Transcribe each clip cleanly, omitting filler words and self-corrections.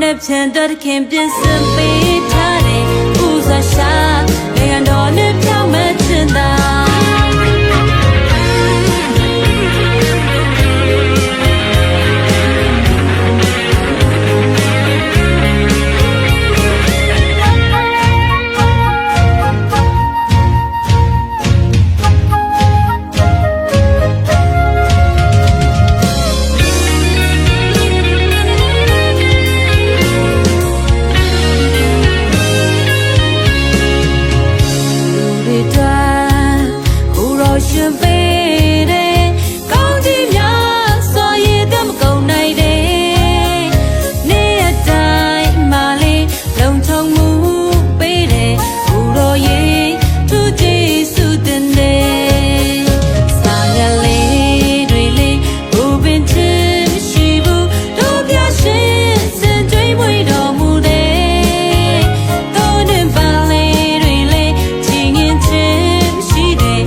နဲ့ဖြန်တော့ခင်ပြင်ဆင်ပေးထားတယ်ဦးစွာရှာနိုင်ငံတော်နဲ့ပြောင်းမဲ့ချင်တာရှင်ပေးတယ်ကောင်းကြီးများစွာရည်သမကုန်နိုင်တယ်နေ့ရက်တိုင်းမှာလေးလုံခြုံမှုပေးတယ်ဘူတော်ရေးသူကြည်စုတင်တယ်စာရလေးတွေလေးဘူပင်ချင်ရှိဘူးတို့ပြရှင်စင်ကြွေးမွေတော်မူတယ်တို့နဲ့ပန်းလေးတွေလေးချင်းရင်ချင်းရှိတယ်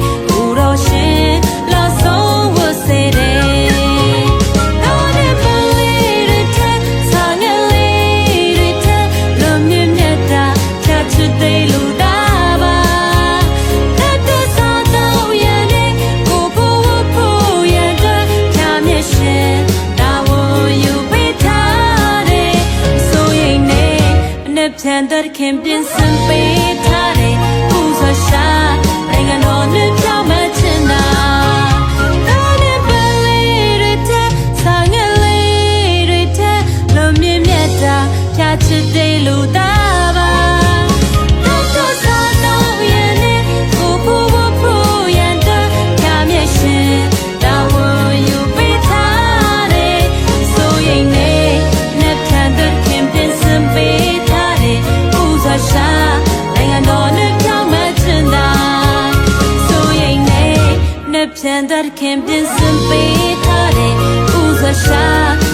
ဖြန်တဲ့ခင်ပြင်ဆင်ပေးထားတယ်ဦးစွာရှာနိုင်ငံတော်နဲ့ပြောင်းမဲ့ချင်တာတော်နဲ့ပန်းလေးတွေတဲ့စာငယ်လေးတွေတဲ့လွန်မြင့်မြတ်တာဖြာချစ်တဲ့လူသားပါတော်စားတော်ရဲ့နဲ့ကိုဖို့ရန်တော့ဖြာမြဲရှင်တာဝန်ယူပေးထားတယ်ဆိုရင်နဲ့ဖြန်တဲ့ခင်ပြင်ဆင်ပေးရှာနိုင်ငံတော်နဲ့ပြောင်းမဲ့ချင်တာဆိုရင်နဲ့ဖြန်တဲ့ခင်ပြင်ဆင်ပေးထားတယ်ဦးစွာရှာ